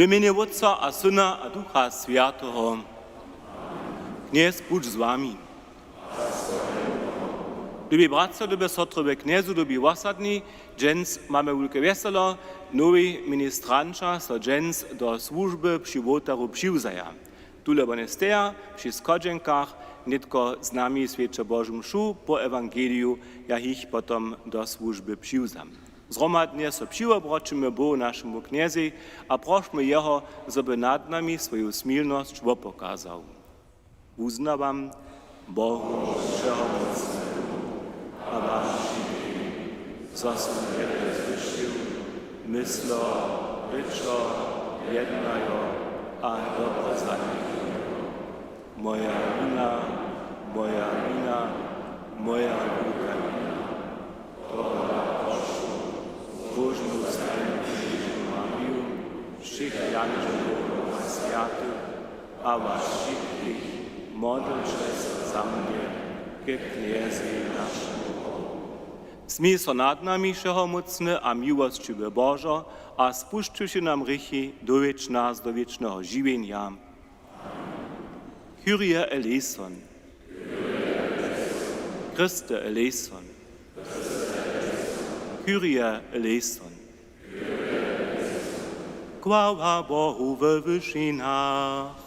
imieniu Otca a Syna a Ducha Świętego. Kniez budź z wami. Lubi bratce, lubi sotry, kniezu, lubi wasadni, dżens mamy wielkie weselo, nowy ministranča so dżens do służby przy wotaru přiwzaja. Tule bonesteja przy skodźenkach, nitko z nami świecie Bożym mšu po Ewangeliu, ja ich potom do służby přiwzam. Zromadnie so přiwobročimy Bohu naszemu kniezi, a prośmy Jeho, żeby nad nami swoją smilność pokazał. Uznawam Bohu Wszechmocnego, a Wasi, co są niebie zwyższył, myślo, ryczo, jednajo, a dobro za nich. Moja wina, moja wina, moja wielka wina. To na proszę, Bożą stajnię Mariu, wszystkich aniołów a światów, a was wszystkich modlcie się za mnie, ke kniezy naszemu. Smij so nad nami Wszechmocny a miłosćiwy Bożo, a spuszczuj nam rychy, dowiedź nas do wiecznego żywienia. Kyrie eleison. Christe eleison. Kyrie eleison. Chwała Bohu we wyżynach.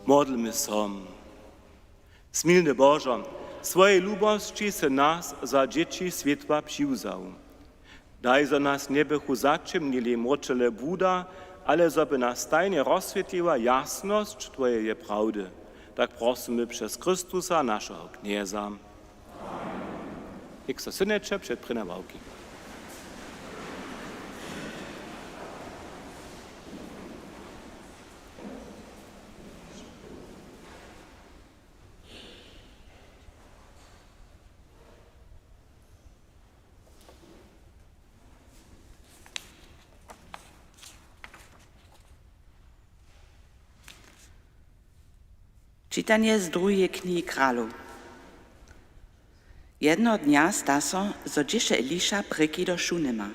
Modlmy som. Smilny Bożo, swojej lubości se nas za dzieci światła přiwzał. Daj za nas nie bychu zaciemnili mroczele Buda, ale żeby nas tajnie rozswietliła jasność Twojej prawdy. Tak prosimy przez Chrystusa, naszego knieza. Jak so synecze przed prynawałki. Czytanie z drugiej knihy Králov. Jedno dnia staso, zo dźeše Eliša preky do Šunema.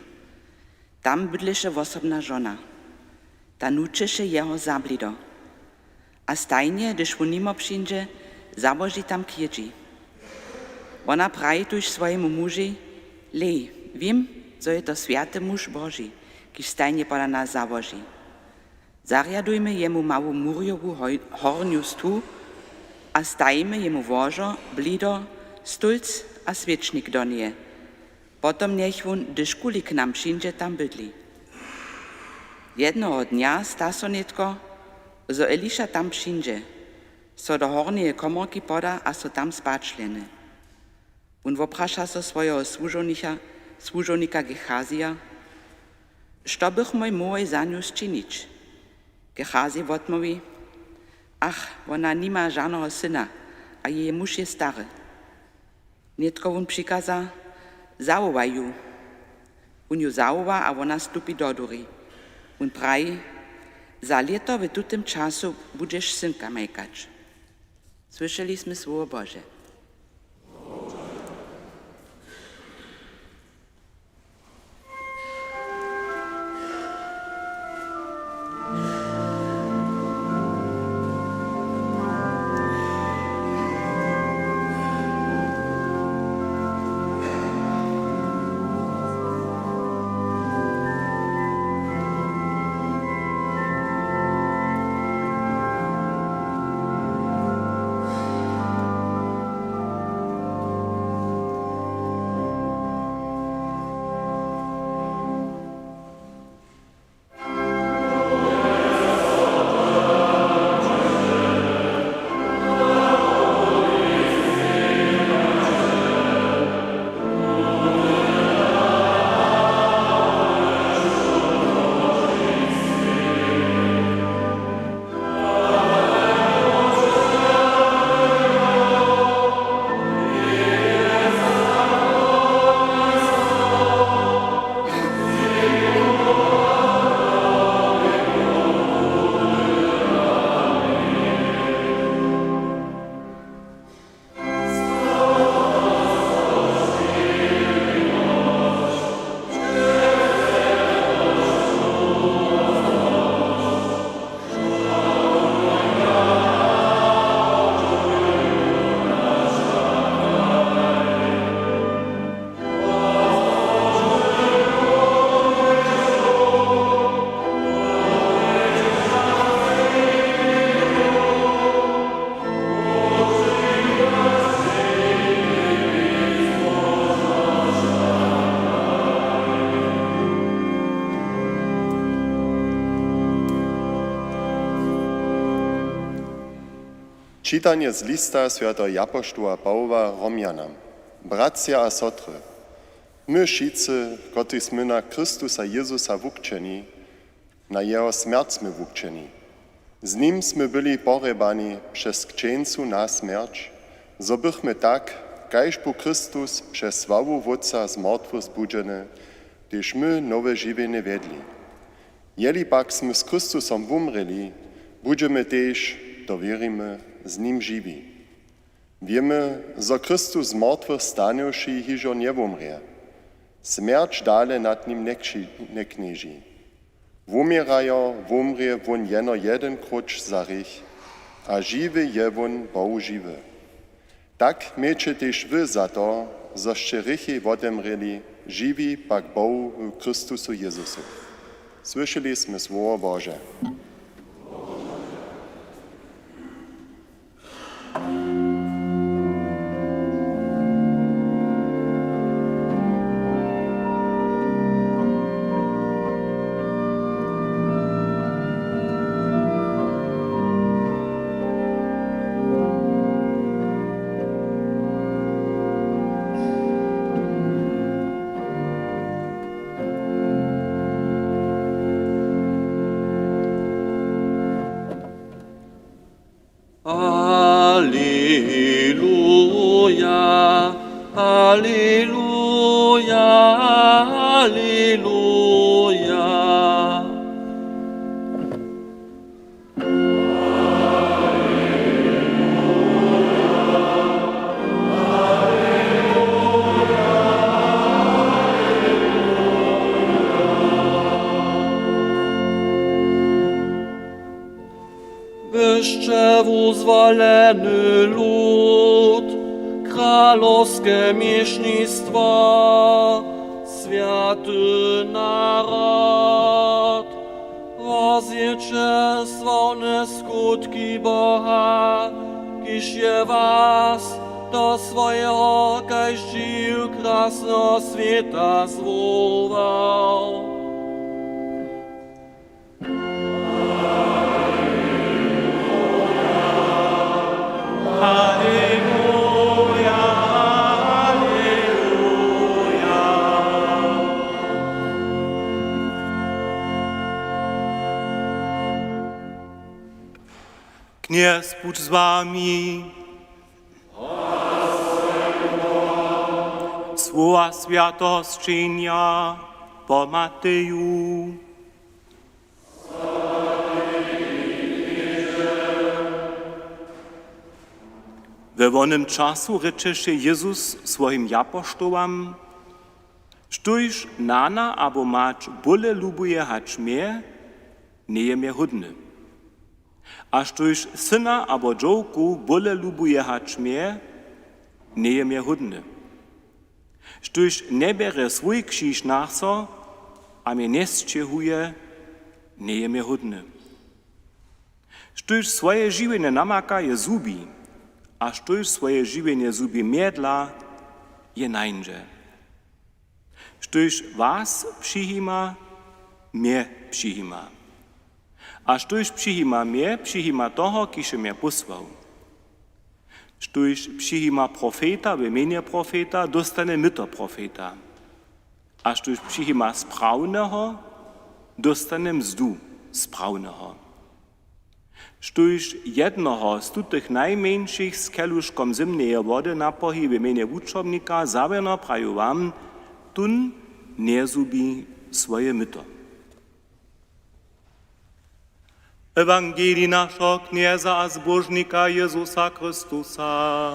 Tam bydleše osobna žona. Ta nučeše jeho zablido. A stajnie, gdyż on nimo przyjdzie, założy tam kjedzi. Ona praji tuż swojemu muži, lej, wiem, co je to święty muž Boży, kiż stajnie pola nas założy. Zariadujmy jemu małą murjową horniu stu, a stajmy jemu wożo, blido, stulc a świecznik do niej. Potom niech on, gdyż kuli k nam przyjdzie, tam bydli. Jednoho dnia staso netko, zo Eliša tam przyjdzie, so do hornieje komorki poda a so tam spać leny. On woprasza so swojego służonika Gechazija, što bych mój mój za nią zczynić? Gehazi odmówi, ach, ona nima żadnego syna, a jej muž je stary. Netko on přikaza, zawołaj ju. On ju zawoła, a ona stupi do dury. On praji, za leto w tutym czasu budeš synka majkać. Słyszeliśmy słowo Boże. Čitanje z lista świętego Japoštoła Pawła Romjanam. Bracia a sotry, my wszyscy, którzy sme na Chrystusa Jezusa wukczeni, na Jeho śmierć sme wukczeni. Z Nim sme byli porebani przez księcu na śmierć, zo bychmy tak, kajż po Chrystus przez sławu Wódca z martwych zbudzony, gdyż my nowe żywienie wiedli. Jeli pak sme z Chrystusem wumreli, budeme też, to wierimy, z Nim żywi. Wiemy, że Chrystus z martwych staniuszy hižo nie wumrze. Śmierć dalej nad Nim nie knieži. Wumierajo, wumrze won jeno jeden krucz za rych, a żywy je won Bohu żywy. Tak miejcie też wy za to, zoście rychy odemreli, żywi pak Bohu w Chrystusu Jezusu. Słyszeliśmy słowo Boże. Alleluja, Alleluja, Alleluja. Wyście wyzwolony lud, królewskie miesznictwo, święty naród. Rozjecie sławne skutki Boha, kiż je was do swojego kajściu krasno świata zwołał. Kniez buď z wami. Słowa świętego zczynia po Mateju. We wonym czasu rzeczy Jezus swoim apostołom, sztuż nana abo mać bóle lubuje hać mnie, nie je mnie hudny. A sztuż syna abo dżołku bóle lubuje hać mnie, nie je mnie hudny. Sztuż nie bierze swój krzyż nach so, a mnie nie zciechuje, nie je mnie hudny. Sztuż swoje żywienie namaka je zubi, a sztuż swoje żywienie zubi miedla, je nańże. Sztuż was przyjima, mnie przyjima. A sztuż przyjima mnie, przyjima toho, kiż mnie posłał. Sztuż przyjima profeta, w imieniu profeta, dostanie myto profeta. A sztuż przyjima sprawnego, dostanie mzdu sprawnego. Sztuż jednoho z tutych najmniejszych z keluszkom zimnej wody napohi w imieniu wuczobnika zawierno praju wam, tun nie zubi swoje myto. Ewangelii naszego knieza a zbożnika Jezusa Chrystusa.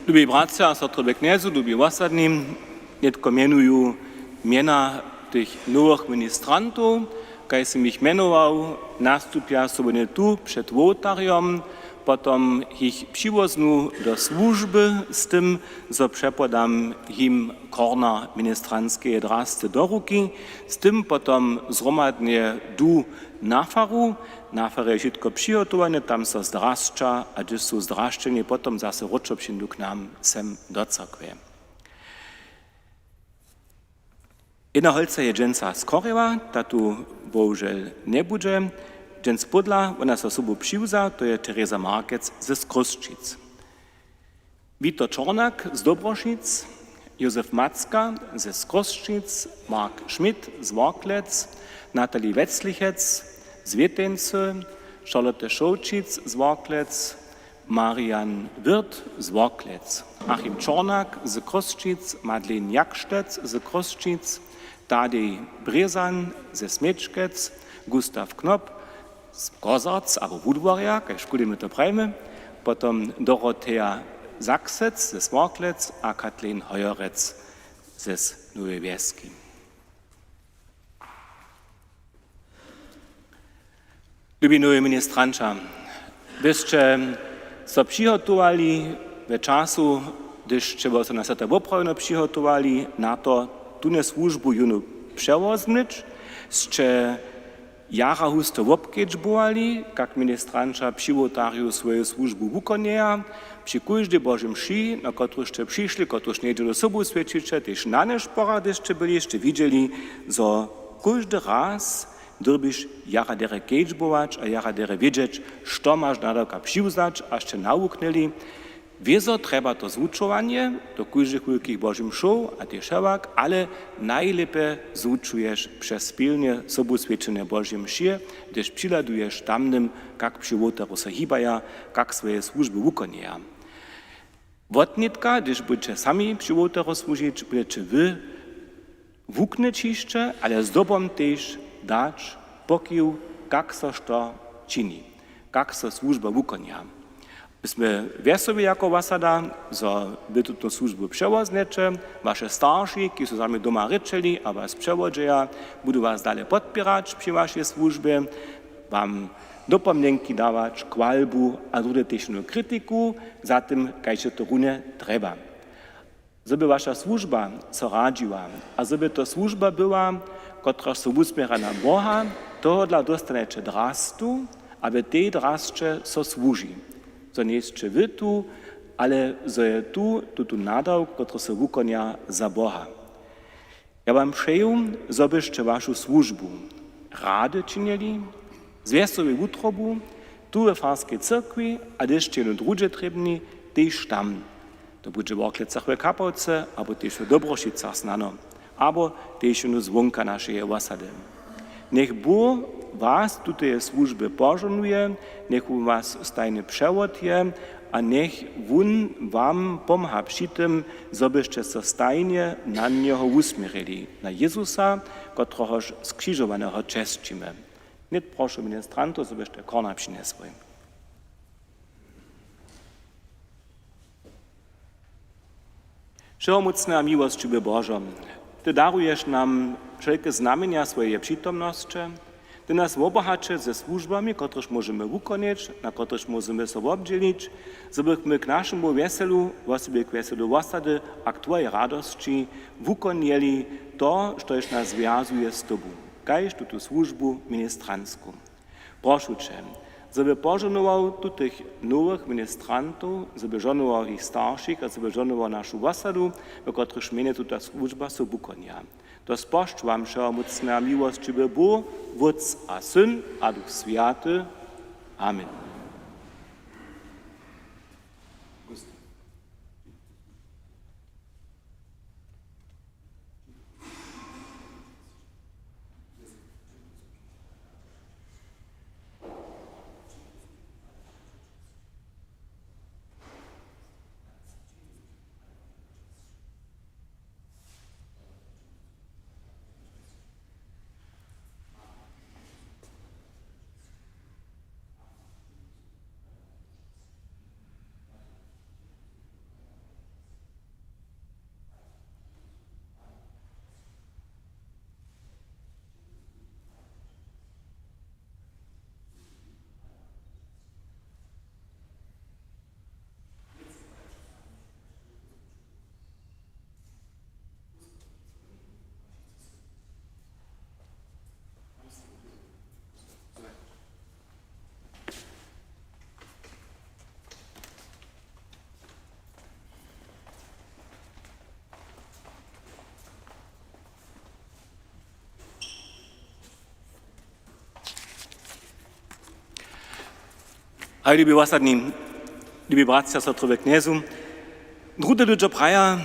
Lubi bracia a sestry we kniezu, lubi wasadni, netko mienuju miena tych nowych ministrantów, kaj si mich mienował, nastupia sobie tu przed ołtarzem, potom ich przywoznu do służby z tym, że przepodam im korna ministranskie drasty do ruki, z tym potom zromadnie du nafaru, nafare wszystko przygotowane, tam so zdraszcza, a gdy są zdraszczeni, potom zase roczopšindu k nam sem do cerkwy. Jedna holca je dżęca z Korewa, ta tu bohužel nie bude. Dżęc podla, ona so sobu přiwza, to je Teresa Markec ze Skroszczyc. Wito Czornak z Dobroszic, Józef Macka ze Skroszczyc, Mark Schmidt z Worklec, Natalie Wetzlichec z Wietence, Charlotte Schołczyc z Worklec, Marian Wirth z Worklec, Achim Czornak z Kroszczyc, Madeleine Jakštec z Kroszczyc, Tadej Brezan ze Smečkec, Gustav Knop z Kozarc, aber Wudwarja, kaj škody my to prajmy, potom Dorothea Saksec ze Worklec a Kathleen Heuerec ze Nowej Wieski. Lubi nowe ministranča, byście so přihotowali w czasu, gdyż trzeba się na seta poprawno przygotowali na to, tu służbu junu przewozmyć, jeszcze jara husto wopkieć byli, jak ministranča przywotariu swoją służbu wykonują, przy każdej Bożym mszy, na którąście przyszli, którąś niedzielę sobą świecicie, też na neszporach jeszcze byli, jeszcze widzieli, że każdy raz drbiš jara dere kečbovač a jara dere wiedzieć, što masz nadawka přiwzać, a jeszcze nauknęli. Wieso trzeba to zvučovanie, do każdych wielkich Bożym show, a ty szewak, ale najlepiej zvučujesz przez spilnie sobu świeczenie Bożym mszy, gdyż przyladujesz tamnym, jak przywotaru se hibaja, jak swoje służby wykonują. Wotnitka, gdyż będziecie sami przywotaru służyć, będziecie wy wuknąć jeszcze, ale z dobą też dać pokił, jak so to czyni, jak so służba wykonia. Myśmy wiesowi jako wasada, że by tu służbu przewozniecie, wasze starsi, którzy są sami doma ryczeli, a was przewodzieja, będą was dalej podpierać przy waszej służbie, wam dopomnienki dawać, kwalbu, a drugie też krytyku, za tym, jak się to runie trzeba. Żeby wasza służba so radziła, a żeby to służba była, która so usmiera na Boha, tohodla dostanecie drastu, aby tej drastcze so służy. So nie jesteście wy tu, ale so je tu nadał, który so wykonia za Boha. Ja wam przeję, żebyście waszą służbu rady czynili, zwiastowi w utrobu, tu we Farskiej Cyrkwi, a jeszcze jedno drugie trebni, też tam. To będzie w Worklecach w Kapałce, albo też w Dobroszycach znano, albo też zwonka naszej osady. Niech Bóg was tutaj służby pożonuje, niech was stajny przewod je, a niech on wam pomaha przy tym, żebyście się stajnie na Niego usmierili, na Jezusa, którego skrzyżowanego czeszczymy. Nie proszę ministrantów, żebyście korna przyniosły. Wszechmocna miłościwy Bożo, Ty darujesz nam wszelkie znamienia swojej przytomności, Ty nas obohacie ze służbami, któreż możemy wykonać, na któreż możemy sobie obdzielić, żebyśmy k naszemu weselu, właściwie k weselu osady, a k Twojej radości wykonali to, co nas związuje z Tobą, kajż tu służbu ministrancką. Proszę Cię, żeby pożonował tu tych nowych ministrantów, żeby żonował ich starszych, a żeby żonował naszą osadu, w której mnie tu ta służba so wykonia. To spošť wam všeomocná miłostivý Bóg, Otec a Syn a Duch Sviaty. Amen. Hej, liebe Wasserni, liebe bracia, sestrowie kniezu, drugie ludzie praja,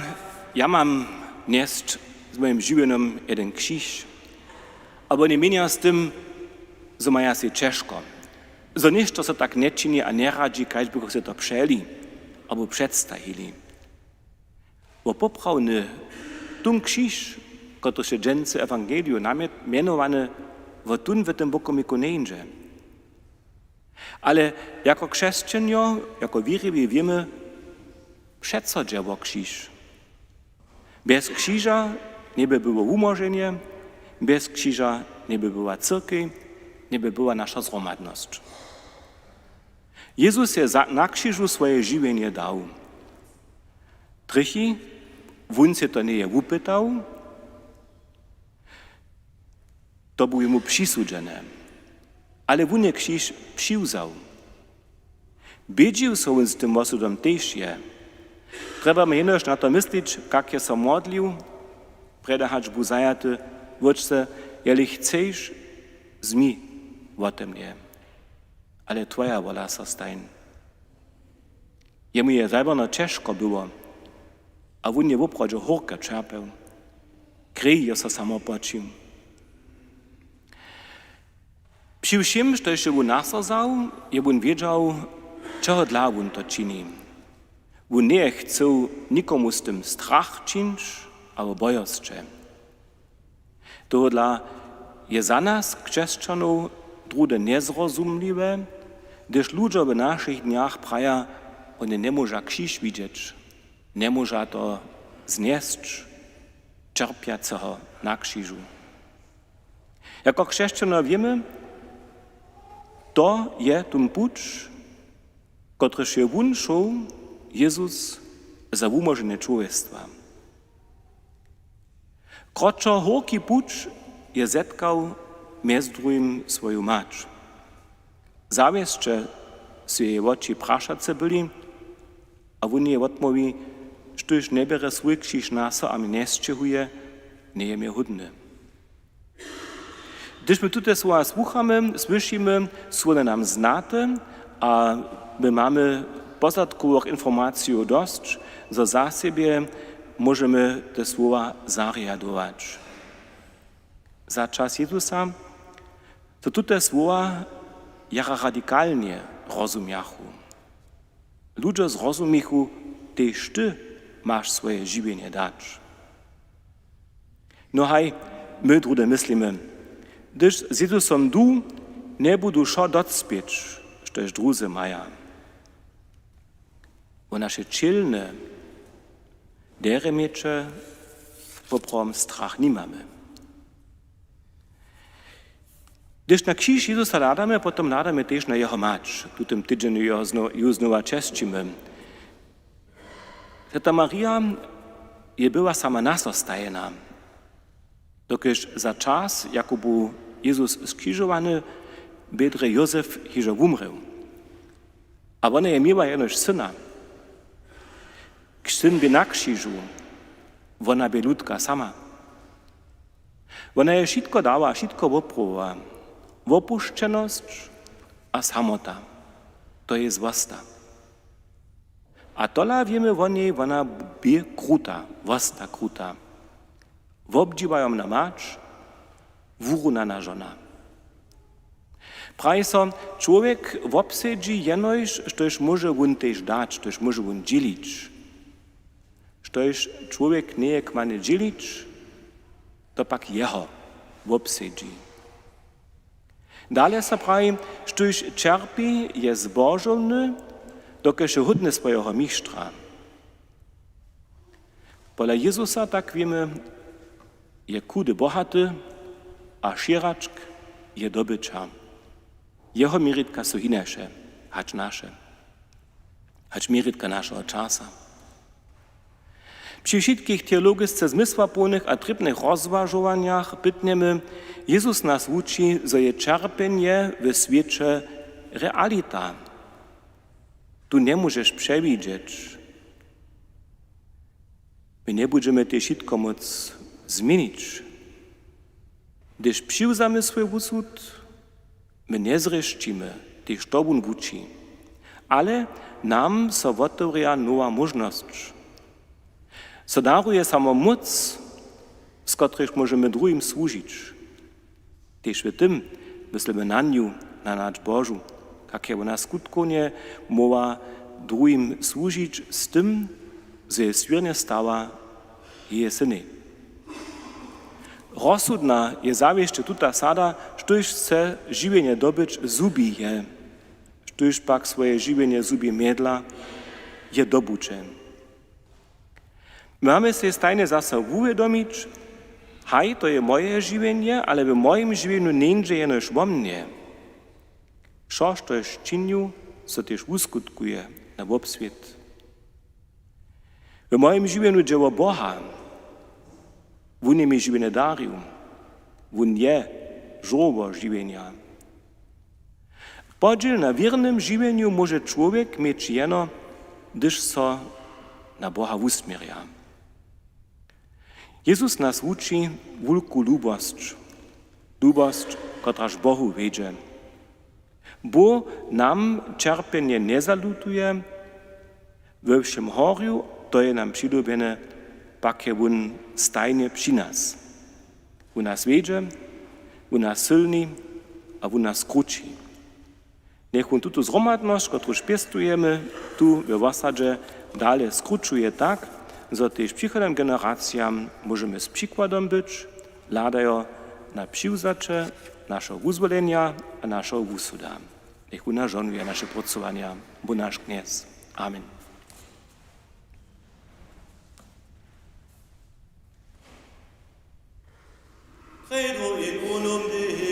ja mam nest z moim życiem jeden krzyż, aber nie mniej z tym, że maja się ciężko. Że ništo se tak nie czyni a nie radzi, kaž bychom se to przeli, albo przedstawili. Bo poprawny ten krzyż, który się dżęce Ewangeliu mianowany, wo tun w tym bokomiku nie inże. Ale jako chrześcijanie, jako wierzywi wiemy, przeco dzieło krzyż. Bez krzyża nie by było umożenie, bez krzyża nie by była cyrkiw, nie by była nasza zgromadność. Jezus je na krzyżu swoje żywienie dał. Trichy, wun się to nie upytał, to było mu przysłudzone. Ale wun je krzyż przyłzał. Biedził so z tym osudom też je. Trzeba mi jenoż na to myśleć, jak je so modlił, predahać bu zajaty, wódźce, jeli chcesz, zmi o tym nie. Ale twoja wola zostań. Jemu je zabrano ciężko było, a wun je w oprodzie horka czerpał. Kryj je so samo pocił. Przy všim, što je wun nasazał, je wun wiedział, czego dla wun to czyni. Wun nie chcał nikomu z tym strach czynić, ale bojoscze. To dla je za nas, krzeszczanów, drude niezrozumliwe, gdyż ludzie w naszych dniach praja, oni nie mogą krzyż widzieć, nie mogą to znieść, cierpiącego na krzyżu. Jako chrześcijanie wiemy, to je ten pуть, który się wunszał Jezus za umożenie człowiectwa. Kroczo horki pуть je zetkał między drugim swoją mać. Zawieszcze się jej oczy praszace byli, a on jej odmówi, że już nie bierze swój krzyż na so, a mnie nie strzehuje, nie je mnie hudny. Gdyż my tutaj słowa słuchamy, słyszymy, słowa nam znate, a my mamy podatkowych informacji dość, że za siebie możemy te słowa zareagować. Za czas Jezusa to tutaj słowa jara radykalnie rozumiachu. Ludzie zrozumiachu, też ty masz swoje żywienie dać. No hej, my drugie myślimy, gdyż z Jezusem du nie budu szo docpieć, że druzy maja. Bo nasze czylne, dere miecze, poprom strach nie mamy. Gdyż na krzyż Jezusa nadamy, potem nadamy też na jego mać. Tu tym tydzień ju znowu czeszczymy. Święta Maria je była sama nasostajena. Dokiż za czas, jako był Jezus skrzyżowany, Bedre Józef hiżo umrł. A ona je miała jenoż syna. Syn by na krzyżu, ona by ludka sama. Ona je wszystko dała, wszystko woprowała. Opuszczeność a samota. To jest własna. A tola wiemy o niej, ona by kruta, własna kruta. Wobdziwają na mać, wurunana żona. Prajso, człowiek wobsedzi jenoś, sztoż może on też dać, sztoż może on dzielić. Sztoż człowiek nie jak ma nie dzielić, to pak jeho wobsedzi. Dalej se prawi, sztoż czerpi je zbożowny, dokud się hudny swojego mistrza. Pola Jezusa, tak wiemy, je kudy bohaty, a šieračk je dobycza. Jeho miritka su hineše, hać nasze. Hać miritka naszego czasa. Przy wszystkich teologicznych zmysłopolnych a trybnych rozważowaniach pytniemy, Jezus nas uczy, że je czerpienie w świecie realita. Tu nie możesz przewidzieć. My nie będziemy te wszystko móc zmienić. Gdyż przyłzamy swój usud, my nie zreszcimy, też to on uczy. ale nam so otworja nowa możność. So daruje samo moc, z których możemy drugim służyć. Też w tym myślimy na nią, na nasz Bożu, jak je ona skutkonie mowa drugim służyć z tym, że je swiernie stała jej syny. Rozsudna je zawiešte tuta sada, štož chce žiwienie dobyć zubi je, štož pak swoje žiwienie zubi miedla, je dobuče. Mamy się stajne zase uvědomić, haj, to je moje žiwienie, ale w moim žiwieniu nie jenož wo mnie. Šo štož činju, so też uskutkuje na obsvět. W moim žiwieniu dzieło Boha, wun je mi žiwienie dariu, wun je żoło žiwienia. Podziel na wiernym žiwieniu może człowiek mieć jeno, gdyż so na Boha usmierja. Jezus nas uczy wielką lubość, kotraż Bohu wiedzie. Bo nam cierpienie nie zalutuje, we všem horju to je nam přidobene, pak je on stajnie przy nas. On nas wiedzie, on nas silni, a on nas kruči. Niech on tuto zromadność, którą piestujemy tu w Wasadze, dalej skruczuje tak, że też przychodem generacjam możemy z przykładem być, ladają na przyłzacze naszego wyzwolenia a naszego wysuda. Niech on nażonuje nasze pracowania, bo nasz kniez. Amen. Credo in unum Deum.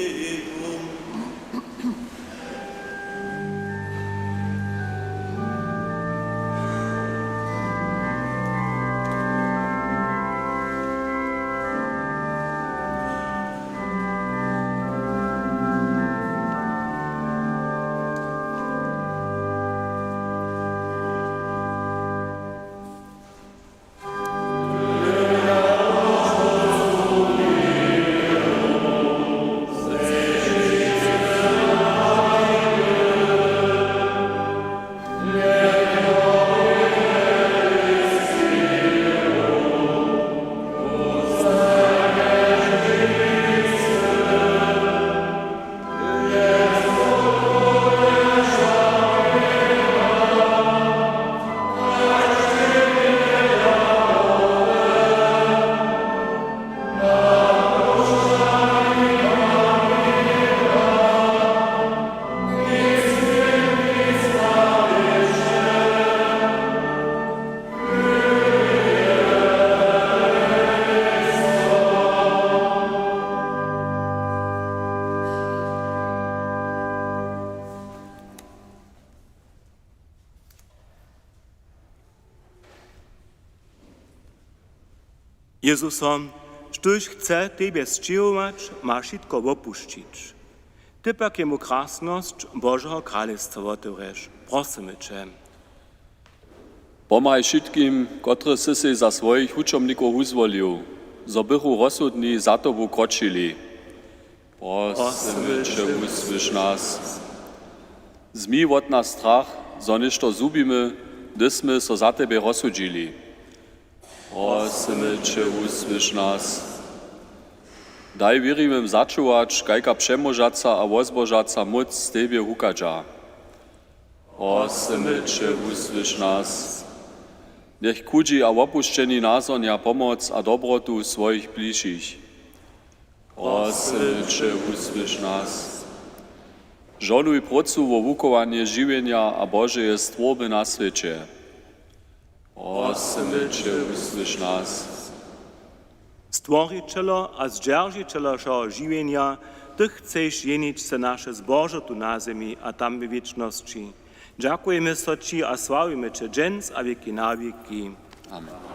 Jezusom, štož chce Tebe zčivovać, masz wszystko opuścić. Ty pak jemu krasność Bożego Królestwa otworzysz. Prosimy Cię. Pomaj všetkým, ktorí si za svojich učomníkov uzvolil, zo bychu rozsudní za Tobu kročili. Prosimy Cię, usłysz nas. Zmij od nas strach, zo nešto zubimy, gdyśmy so za Tebe rozsudzili. Prosimy Cię, usłysz nas. Daj wierymym začuwać, kajka przemożaca a wozbożaca moc z Tebe hukadża. Prosimy Cię, usłysz nas. Niech kudzi a opuszczeni nazornia pomoc a dobrotu swoich bližších. Prosimy Cię, usłysz nas. Żoluj procu wo wukowanie żywienia a Bożeje stworby na świecie. Prosimy Cię, usłysz nas. Stworiteľo a zdržiteľo šoho živenia, Ty chceš jeniť se naše zbožo tu na zemi a tam v viečnosti. Ďakujeme so Ti a slavíme Ťa džens a veky na veky. Amen.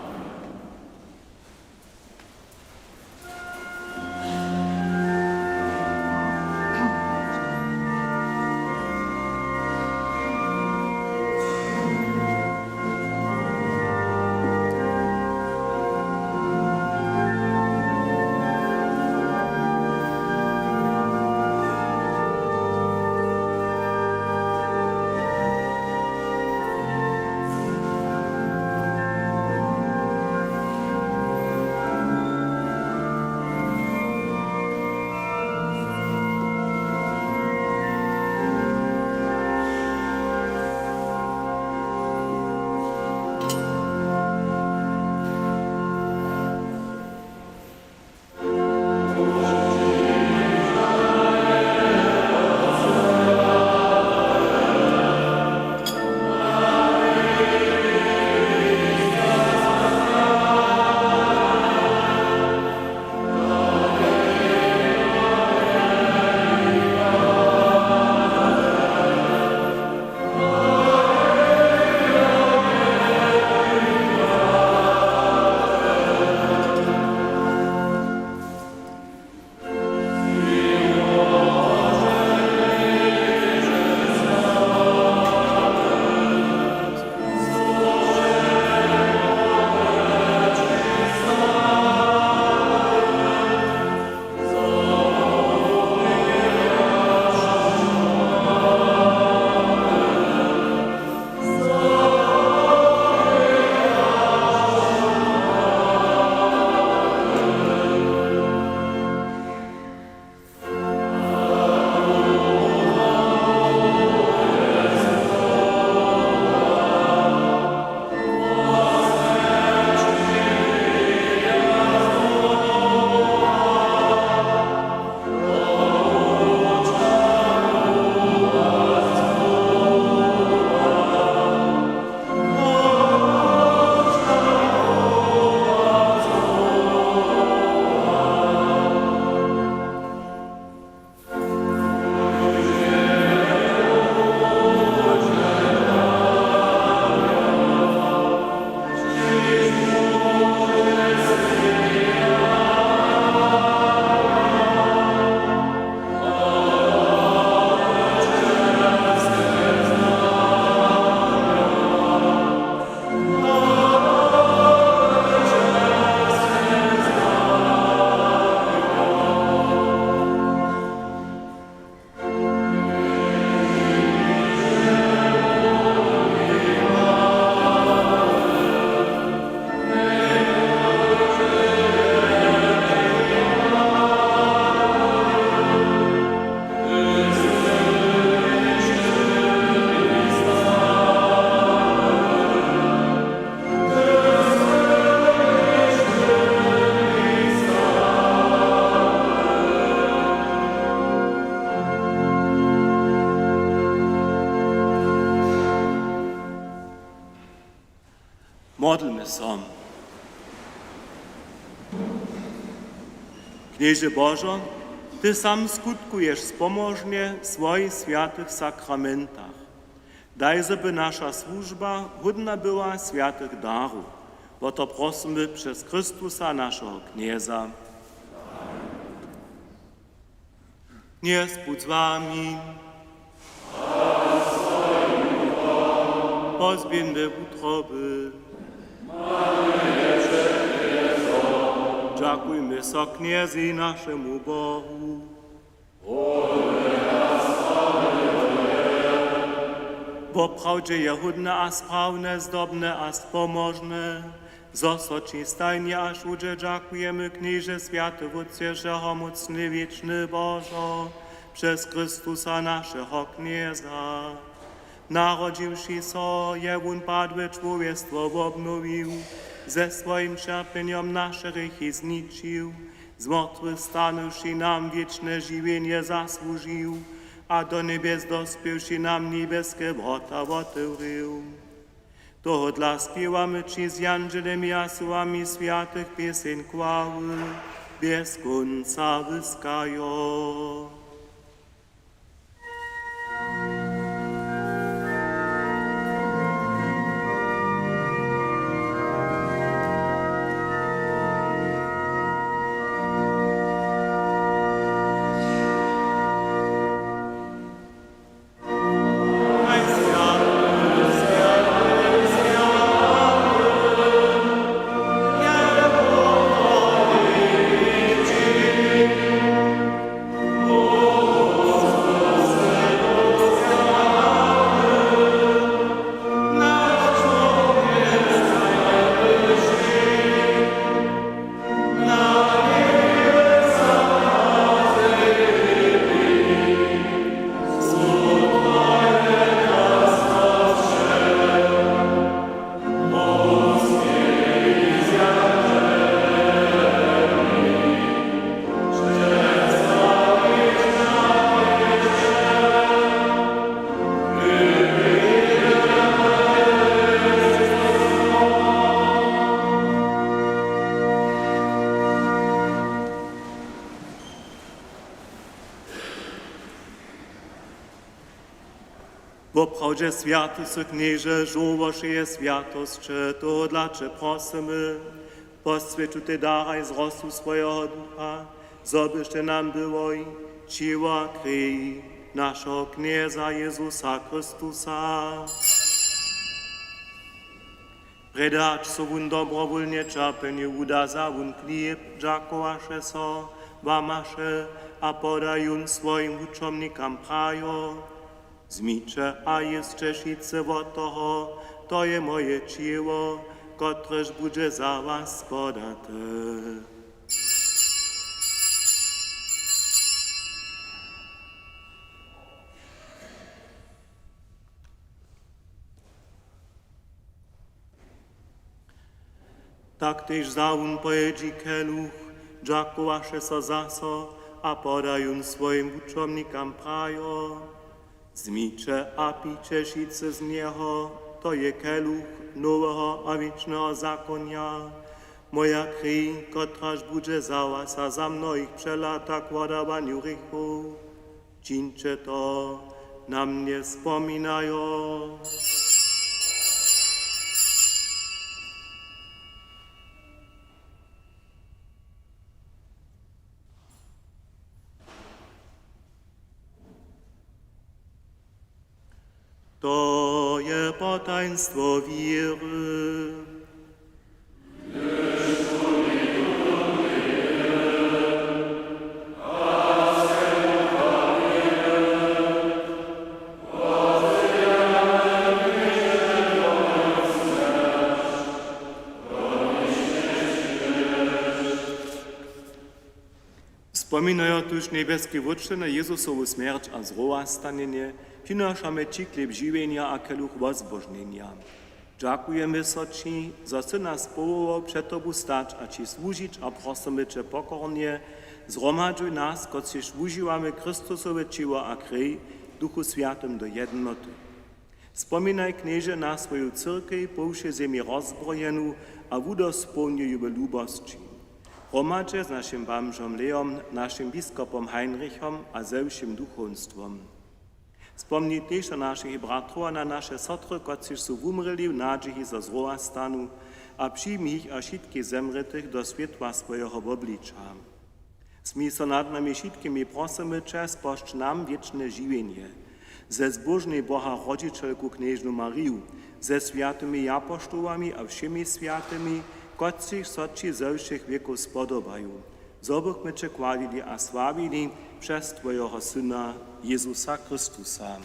Modlmy się. Knieże Bożo, Ty sam skutkujesz spomożnie w swoich świętych sakramentach. Daj, żeby nasza służba hodna była świętych darów. O to prosimy przez Chrystusa, naszego Knieza. Niech Bóg z wami. Pozbędne utroby. Dziękujmy so Kniezi naszemu Bogu. Bo prawdzie je hodne a sprawne, zdobne a spomożne. Zosoci stajnie aż udzie dziękujemy Knieże Święty Wódcieżeho mocny wieczny Bożo, przez Chrystusa naszego Knieza. Narodziwszy so, jewun padłe człowiectwo obnowił, ze swoim cierpieniem nasze grzechy zniczył, zmartwychwstanąwszy nam wieczne żywienie zasłużył, a do niebies dospiewszy nam niebieskie wrota otworzył. Toho dla śpiewamy Ci z angelemi a słowami świętych pieseň chwały, bez końca wyskają. Bo prawdzie święty se Knieże, żołoszy je świętość, to dlacze prosimy, poswieczu Ty daraj z rostu swojego ducha, zobyście nam było i ciła krwi naszego Knieza Jezusa Chrystusa. Predać so wun dobrowolnie czerpenie uda za wun chleb, dziakowaše so, wamaše a podajun swoim uczomnikam prajo. Zmicze a jest czeszice od toho, to je moje ciło, kotreż bude za was podate. Tak też zaun pojedzi keluch, dziakowaše so zaso, a podajun swoim uczomnikam prajo. Zmicze a picie šice z niego, to je keluch nowego a wiecznego zakonia. Moja krwi, kotraż bude za was a za mnoich przelata k odawaniu grzechów. Czyńcie to, na mnie wspominają. To je potaństwo wiary. Wspominają tuż niebieskie wódcze na Jezusową śmierć a zrołastanienie, przynoszamy Ci chleb żywienia a keluch wozbożnienia. Dziękujemy so Ci, za Ty nas powołał przed Tobą stać a Ci służyć a prosimy Cię pokornie, zgromadzuj nas, kociż używamy Chrystusowe ciło a krew, Duchu Świętym do jednoty. Spominaj, knieže, na svoju cyrkej po všej zemi rozbrojenú a vudosplňujú ľubosті. Hromadže s našim bamžom Leom, našim biskupom Heinrichom a zewším duchovstvom. Spomni tiež na našich bratrov a na naše sotry, ktorí sú umreli v nádžihi zo zrola stanu a přijmi ich a všetky zemretých do svetla svojho obliča. Smí sa nad nami všetkými prosimy, spošť nám wieczne žiwienie. Ze zbožnej Boha Rodzicielku Kniežnu Mariu, ze sviatymi apoštolami a všemi sviatymi, ktorí soči ze všech vekov spodobajú. Zobychme Cię chwalili a sławili przez Twojego Syna Jezusa Chrystusa.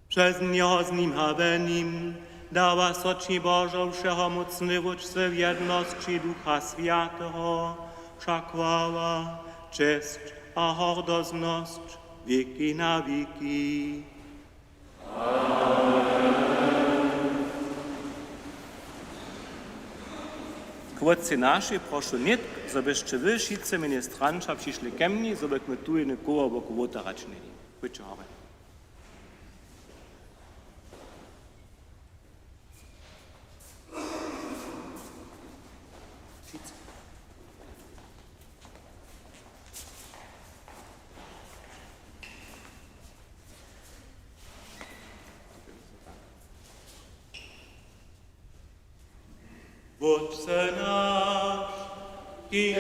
Przez Niego z Nim a we Nim dała soci Bożo Wszechomocny Wódcy w jedności Ducha Świętego, wszak chwała, cześć a hordozność wieki na wieki. Kłodcy naši prošu net, zobyście wy, wszyscy ministranča, přišli ke mni, zobyśmy tu jedne koło boku wotaračnili. Chodźcie, Harvey. Wódce nasz, i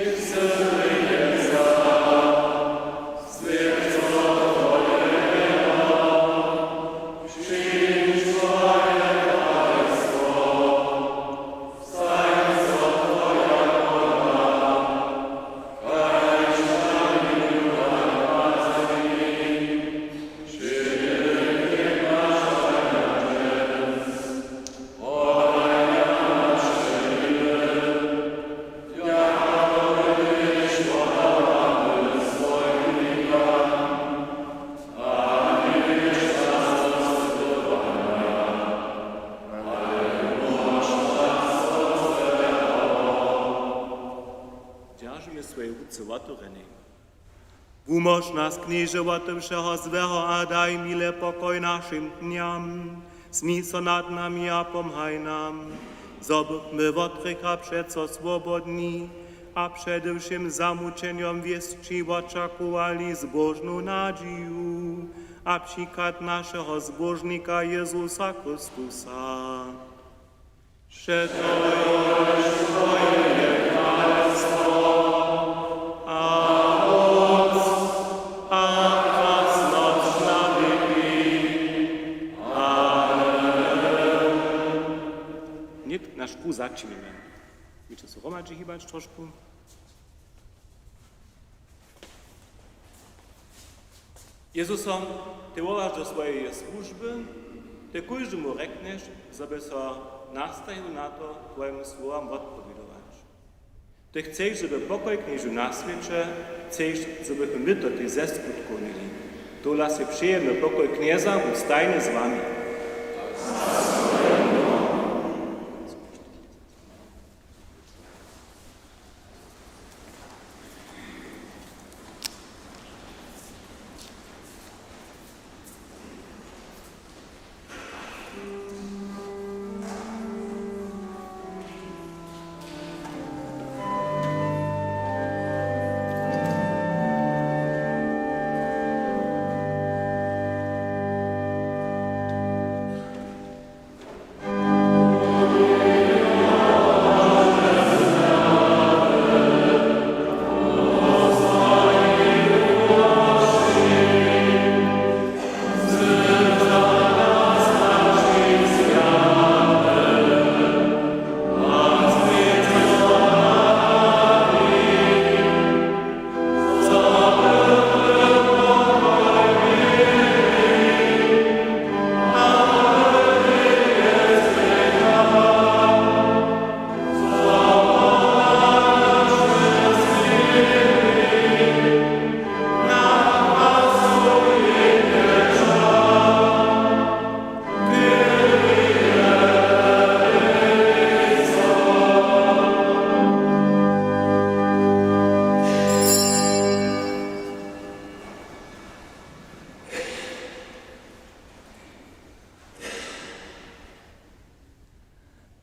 Umoż nas, knieże, od wszeho złego, a daj mile pokoj naszym dniam. Smij so nad nami a pomhaj nam, zobychmy w otrycha przeco swobodni, a przede wszystkim zamuczeniom wieszczy oczekowali zbożną nadzieję, a przykład naszego zbożnika Jezusa Chrystusa. Przetwoje swoje królestwo, nasz pół zaczniemy. Wiecie, co Roma, czy chyba troszkę? Jezusom, ty wołasz do swojej służby, ty każdemu rekniesz, żeby so nastawił na to twojemu słowom odpowiadać. Ty chcesz, żeby pokoj knieżu na świecie, chcesz, żebyśmy my to ty zeskutkunili. To lasy przyjemny pokoj knieza, ustajny z wami.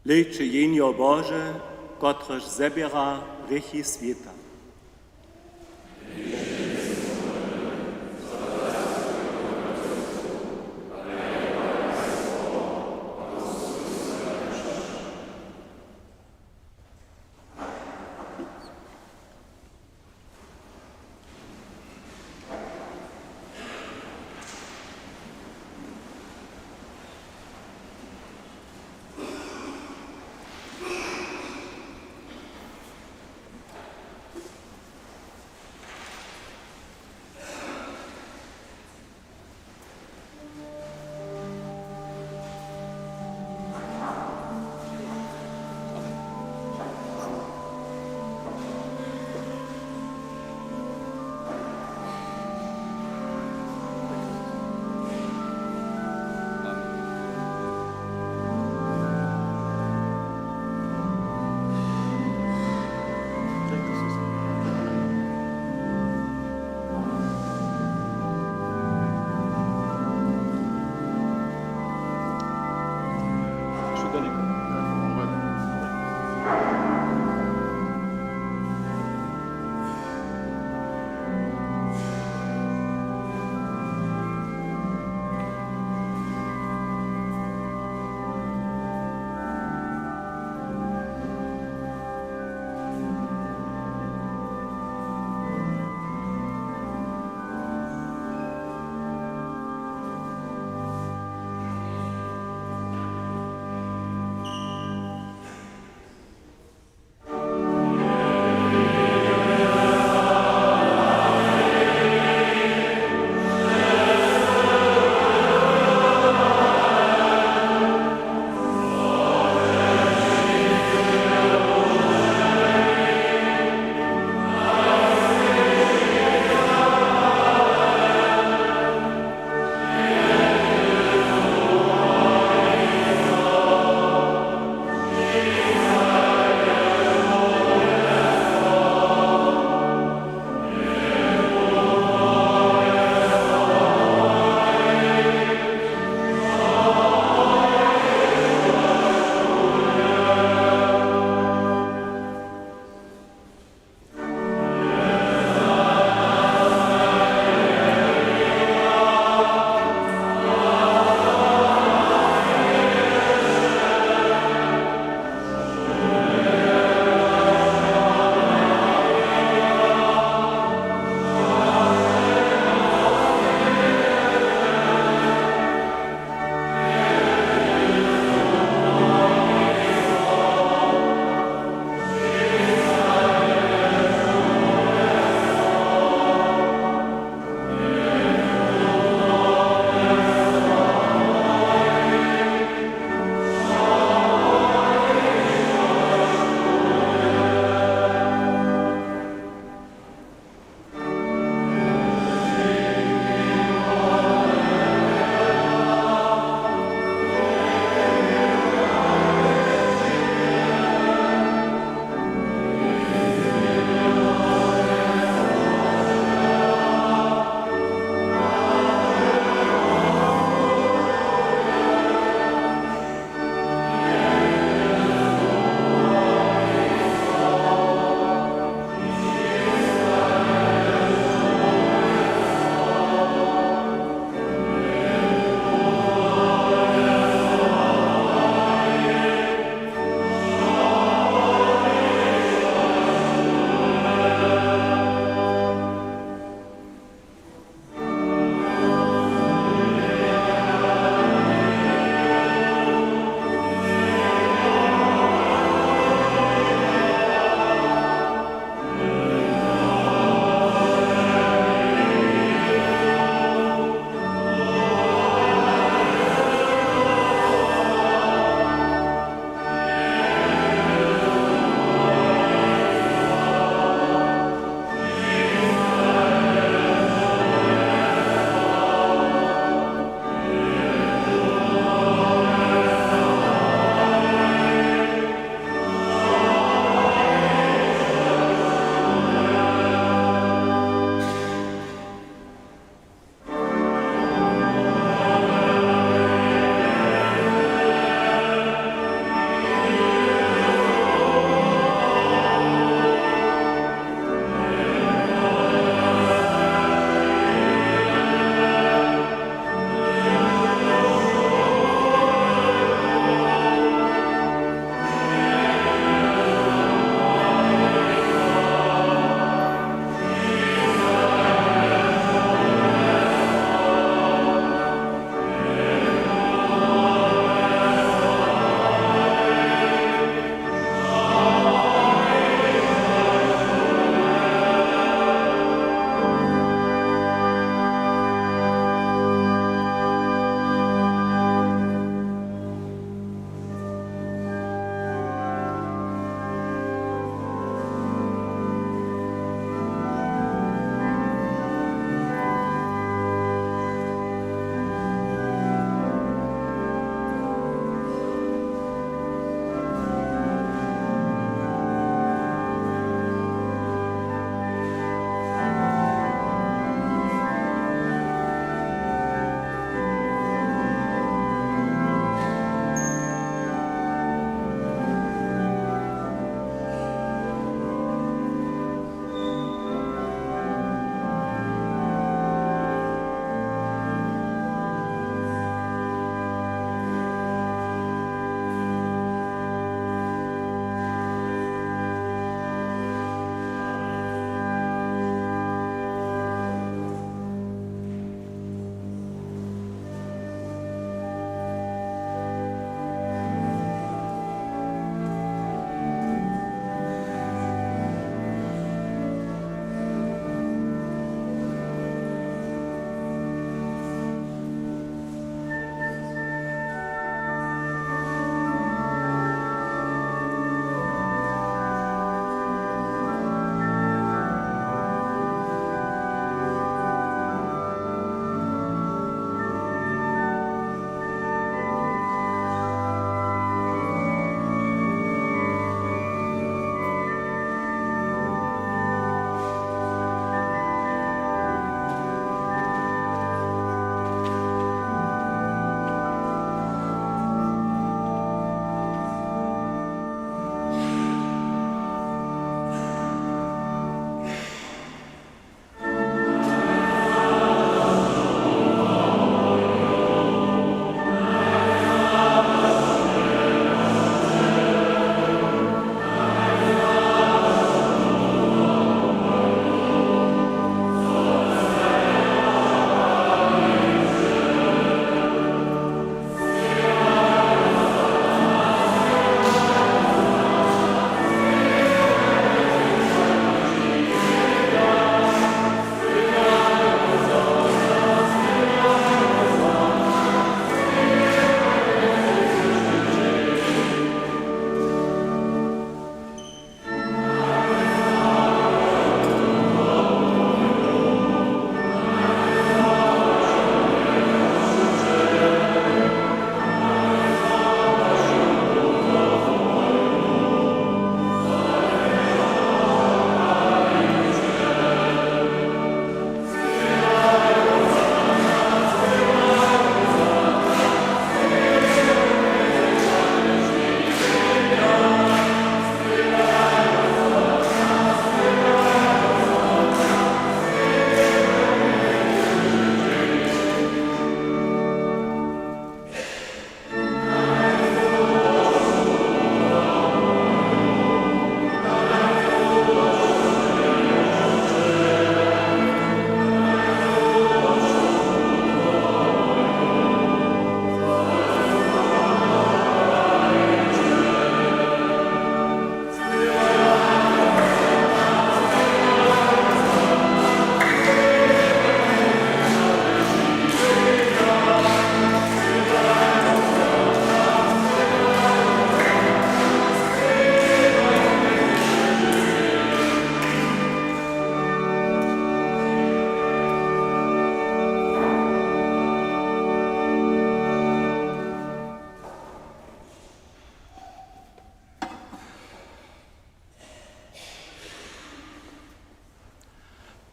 Leče jenio Boże, kotreż zebiera rychi świata.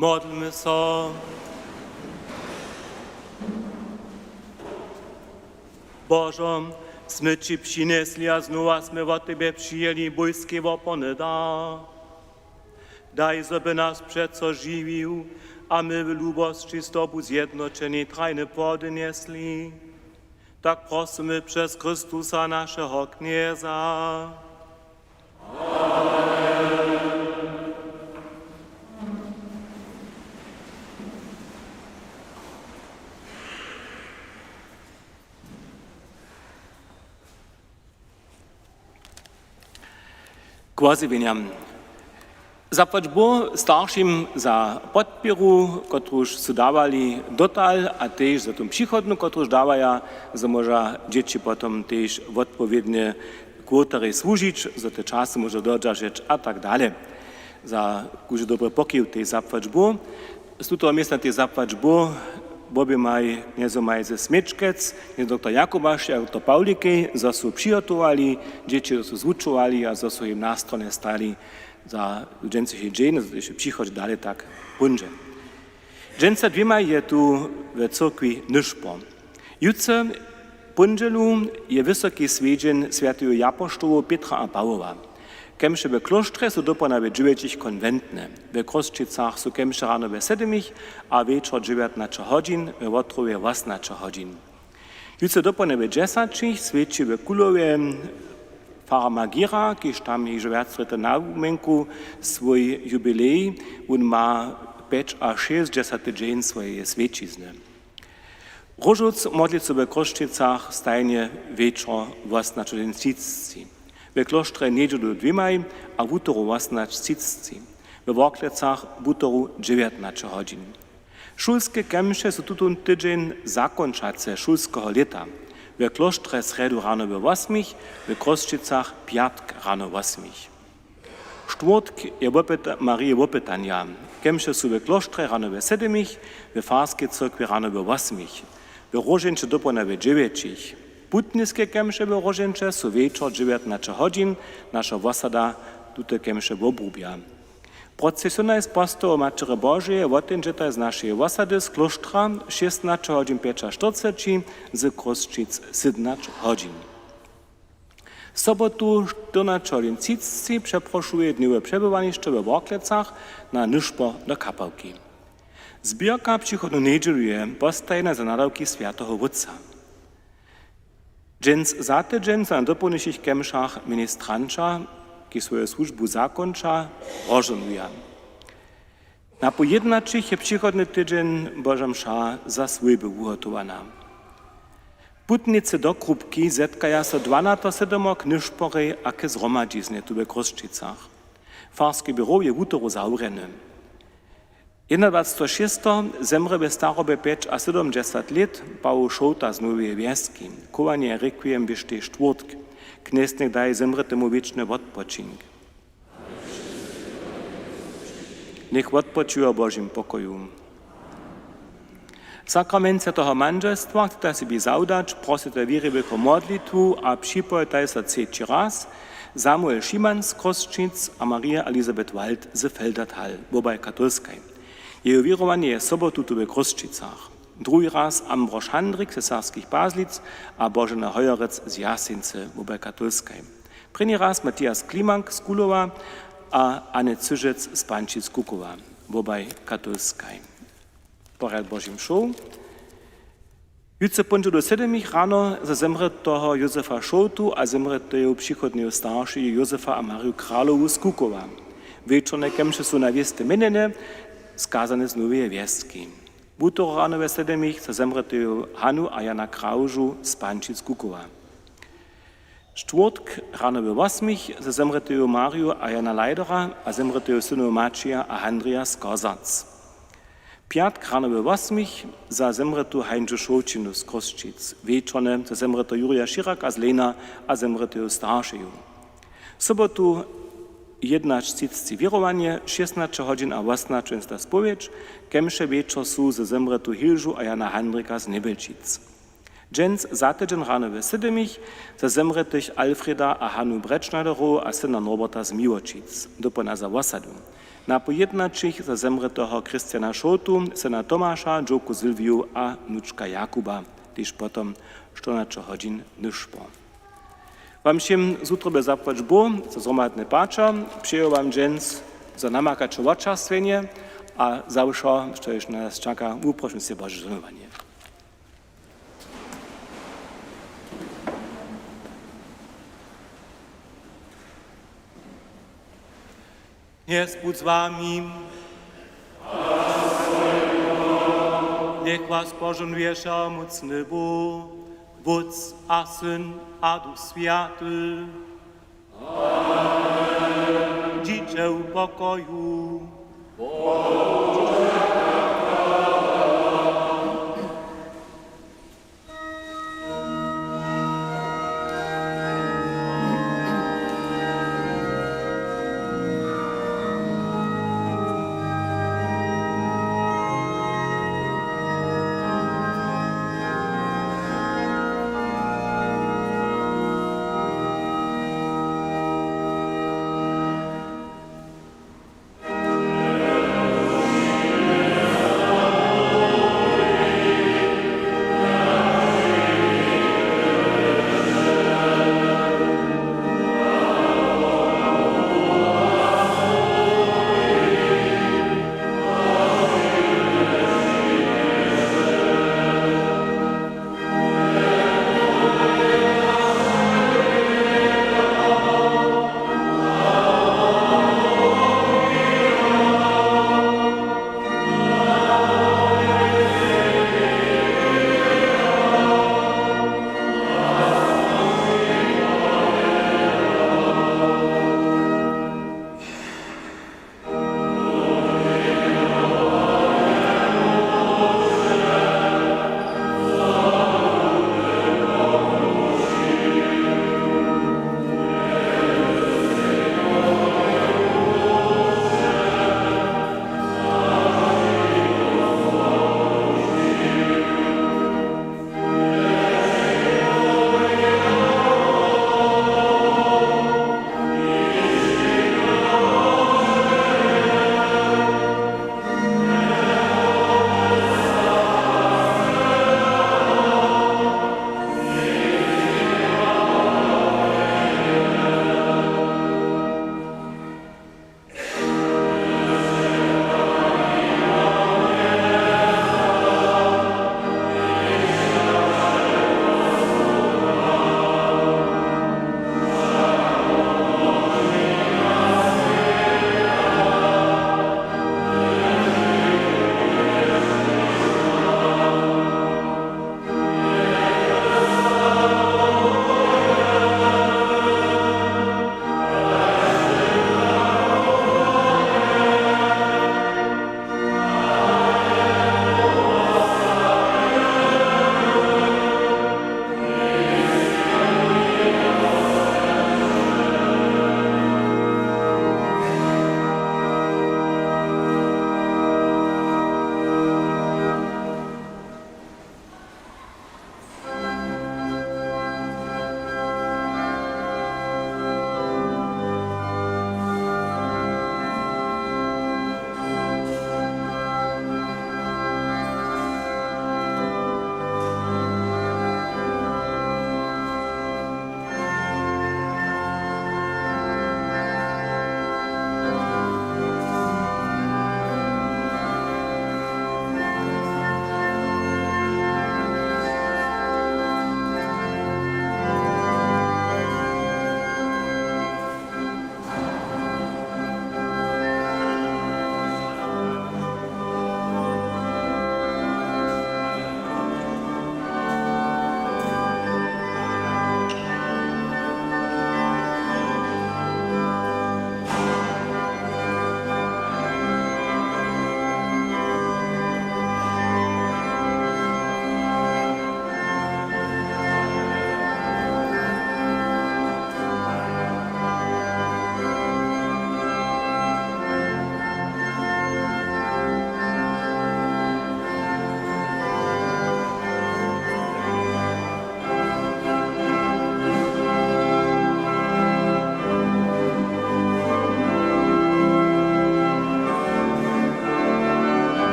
Modlmy so. Bożo, sme Ci přinesli a znova sme od Tebe přijeli bojské opony da. Daj, żeby nas przeco živił, a my w lubości z Tobą zjednoczeni trajne podniesli. Tak prosimy przez Chrystusa naszego Knieza. Kłazywiniam. Zapłać Bo starszym za podpieru, którąż su dawali dotal, a też za tą przychodną, którąż dawaja, za może dzieci potem też odpowiednie kwotery służyć, za te czasy może dodrzeć, a tak dalej. Za kuże dobre pokił tej zapłać Bo. Z tego miejsca tej zapłać Bo, Bobie maj, niezo maj ze Smyczkec, nie doktor Jakubasz, a doktor Pauliki, za su przygotowali, dzieci za su zvučovali, a za su im na stronie stali za dżęcych dzień, za się przychodzi dalej tak bunże. Dżęca dwiema je tu w cyrkwi nyszpo. Jutce bunżelu je wysoki swiedzień świętego Japosztowu Pietra a Pawła. Kemše w kloštre su dopona w 9 konventne. W Kroščicach su kemše rano w 7, a večer 19 hodin, w Wotrowie 18 hodin. Jutce dopona w 10 sveči w Kulowie Fara Magira, kiž tam je že viac leta na umenku svoj jubilej, on ma 5 a 60 dzień swoje svečizne. Rožuc modlicu w Kroščicach stajnie večer 18:30. W kloštre niedzielu 2, a w utoru 18:30. W Worklecach w utoru 19 hodin. Šulske kemše su tutun tydzień zakončace šulského leta. W kloštre sredu rano w 8, w Kroščicach piatk rano w 8. Štvrtk je Marije Wopetania. Kemše su w kloštre rano w 7, w Farskiej cyrkwi rano w 8. W Roženče dopona w 9. Putniskie kemše w Roženče su večer 19 hodin, nasza wasada tute kemše w obrubja. Procesiona jest postoło Macery Bożej, wotenžeta z naszej wasady z kloštra 16 hodin 45, z Kroščic 17 hodin. W sobotu 14 hodin 30 przeproszuje dniowe przebywanište w Worklecach na nyszpo do kapałki. Zbierka przychodnu niedzieluje postajna za nadawki Świętego Wódca. Dżęc za tydzień na dopełniszych kemszach ministranča, ki swoją służbu zakończa, rozżonuje. Na pojednaczych je przychodny tydzień Boża msza za słyby ugotowana. Putnicy do Krupki zetkaja so 12 k nyszporej a ke zromadzizny tu w Kroščicach. Farskie biuro je w utoru zaurene. 21.6. zemre w starobie 5 a 70 lat Paul Šouta z Nowej Wieski. Kowanie requiem byšte štvrtk. Knesnik daje zemre temu wieczny odpoczink. Niech odpoczywa Bożym pokoju. Sakrament Świętego Mężestwa chcete sobie zaudać, prosite wierywego modlitwu, a przypojtaj se trzeci raz Samuel Schimann z Kroščic a Maria Elisabeth Wald z Feldertal, wobei katolskiej. Jeho wierowanie jest sobotu tu w Kroščicach. Drugi raz Ambrož Handrik z Sarskich Baslic a Božena Hojorec z Jasince, wobei katolskiej. První raz Matthias Klimank z Kulova a Anne Cyżec z Pančic Kukowa, wobei katolskiej. Porad Božím šou. Jutce ponželu 7 rano za zemre toho Jozefa Šoutu a zemre toho přichodného staršího Jozefa a Mariu Královu z Kukova. Večerne kemše su na vieste menene, skazane z Nowej Wieski. W utoru rano we 7 za zemre toho Hanu a Jana Kraužu z Pančic Kukowa. Štvrtk rano we 8 za zemre toho Mariu a Jana Lejdera a zemre toho synov Mačija a Andrija z Kozac. Piatk rano we 8 za zemretu Heinzu Šoučinu z Kroščic. Večerne za zemretu Jurija Širaka z Lena a zemretu staršeju. Sobotu 11:30 wierowanie, 16 hodin a 18 spowiedź, kemše večer su za zemretu Hilžu a Jana Handrika z Nebelčic. Dżęc za tydzień rano we 7 za zemretych Alfreda a Hanu Brečnaderu a syna Norberta z Miłočic. Dopona za wasadu. Na pojednačích za zemretého Kristiana Šotu, syna Tomáša, dżoku Sylwiu a nuczka Jakuba, tyż potom 14 godzin nyszpo. Wam się zutrobe zapłać bo, za zromadne pacza, przyjął wam dżens za namakacze odczastwienie, a zawsze, że już nas czeka, uproszę się Boże żonowanie. Jest Bóg z wami. Niech was pożąduje mocny Bóg, Wódz a Syn a Duch Święty. Amen. Dziecię pokoju.